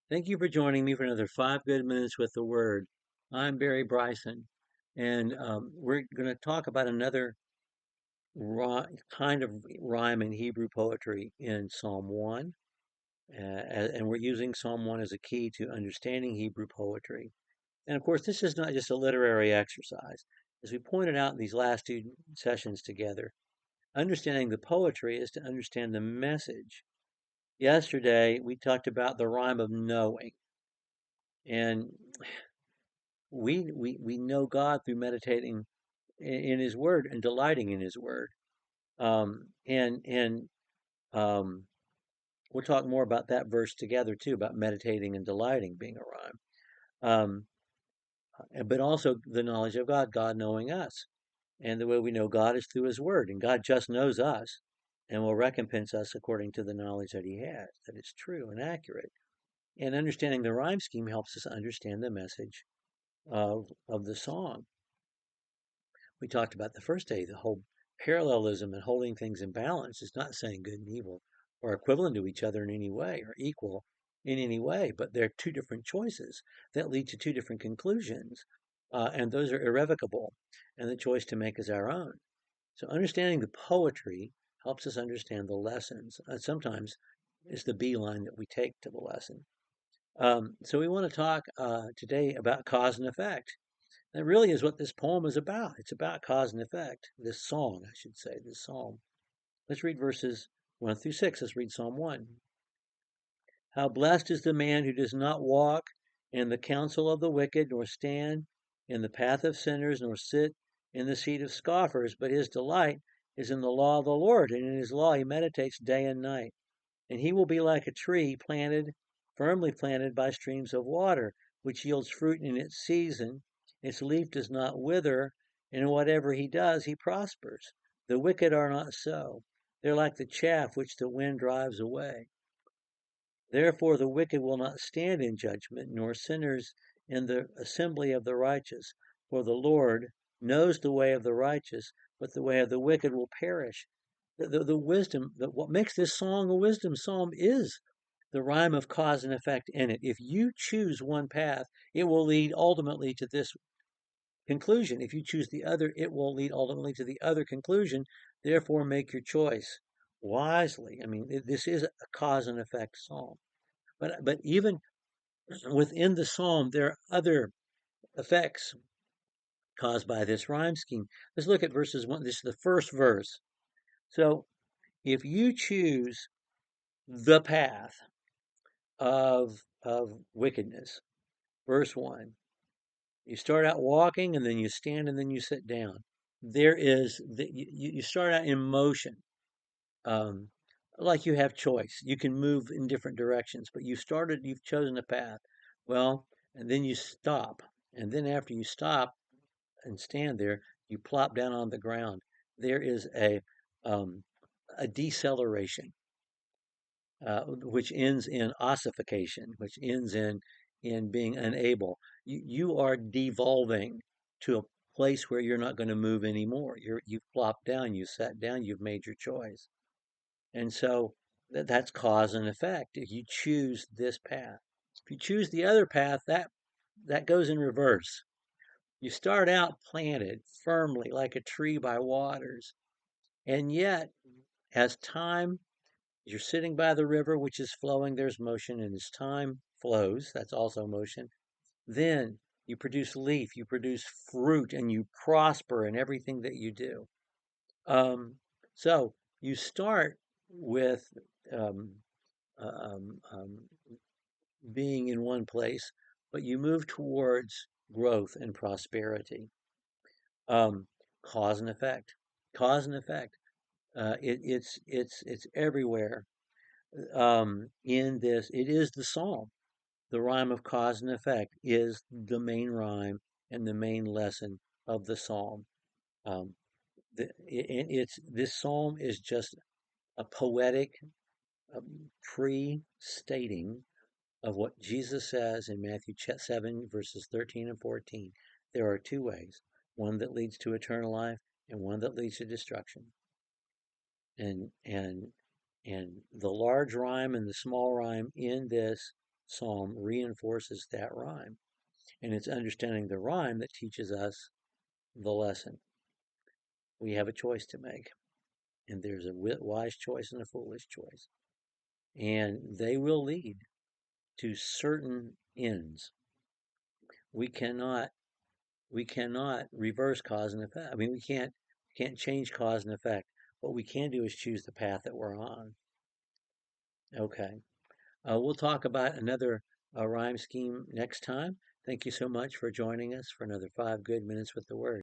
Thank you for joining me for another 5 good minutes with the Word. I'm Barry Bryson, and we're going to talk about another kind of rhyme in Hebrew poetry in Psalm 1. And we're using Psalm 1 as a key to understanding Hebrew poetry. And of course, this is not just a literary exercise. As we pointed out in these last two sessions together, understanding the poetry is to understand the message. Yesterday, we talked about the rhyme of knowing. And we know God through meditating in His Word and delighting in His Word. And um, we'll talk more about that verse together too, about meditating and delighting being a rhyme. But also the knowledge of God, God knowing us, and the way we know God is through His Word, and God just knows us, and will recompense us according to the knowledge that He has, that it's true and accurate. And understanding the rhyme scheme helps us understand the message of the song. We talked about the first day, the whole parallelism and holding things in balance is not saying good and evil are equivalent to each other in any way or equal in any way, but they're two different choices that lead to two different conclusions. And those are irrevocable, and the choice to make is our own. So understanding the poetry helps us understand the lessons. Sometimes it's the beeline that we take to the lesson. So we want to talk today about cause and effect. That really is what this poem is about. It's about cause and effect. This song, I should say, this psalm. Let's read verses 1 through 6. Let's read Psalm 1. How blessed is the man who does not walk in the counsel of the wicked, nor stand in the path of sinners, nor sit in the seat of scoffers, but his delight is in the law of the Lord, and in his law he meditates day and night. And he will be like a tree planted, firmly planted by streams of water, which yields fruit in its season. Its leaf does not wither, and in whatever he does, he prospers. The wicked are not so. They're like the chaff which the wind drives away. Therefore, the wicked will not stand in judgment, nor sinners in the assembly of the righteous. For the Lord knows the way of the righteous, but the way of the wicked will perish. The wisdom, what makes this song a wisdom psalm is the rhyme of cause and effect in it. If you choose one path, it will lead ultimately to this conclusion. If you choose the other, it will lead ultimately to the other conclusion. Therefore, make your choice wisely. I mean, this is a cause and effect psalm. But even within the psalm, there are other effects caused by this rhyme scheme. Let's look at verses 1. This is the first verse. So if you choose the path of wickedness, verse 1, you start out walking and then you stand and then you sit down. You start out in motion, um, like you have choice. You can move in different directions, but you've chosen a path. Well, and then you stop. And then after you stop and stand there, you plop down on the ground. There is um, a deceleration, which ends in ossification, which ends in being unable. You are devolving to a place where you're not going to move anymore. You've plopped down, you sat down, you've made your choice. And so that's cause and effect. If you choose this path, if you choose the other path, that goes in reverse. You start out planted firmly like a tree by waters, and yet as time you're sitting by the river, which is flowing, there's motion, and as time flows, that's also motion. Then you produce leaf, you produce fruit, and you prosper in everything that you do. Um, so you start with um, um, um, being in one place, but you move towards growth and prosperity. Um, cause and effect. Cause and effect. It's everywhere in this. It is the psalm. The rhyme of cause and effect is the main rhyme and the main lesson of the psalm. Um, it's this psalm is just a poetic pre-stating of what Jesus says in Matthew 7 verses 13 and 14. There are two ways: one that leads to eternal life and one that leads to destruction. And the large rhyme and the small rhyme in this psalm reinforces that rhyme. And it's understanding the rhyme that teaches us the lesson. We have a choice to make. And there's a wise choice and a foolish choice. And they will lead to certain ends. We cannot reverse cause and effect. I mean, we can't change cause and effect. What we can do is choose the path that we're on. Okay. We'll talk about another rhyme scheme next time. Thank you so much for joining us for another 5 good minutes with the Word.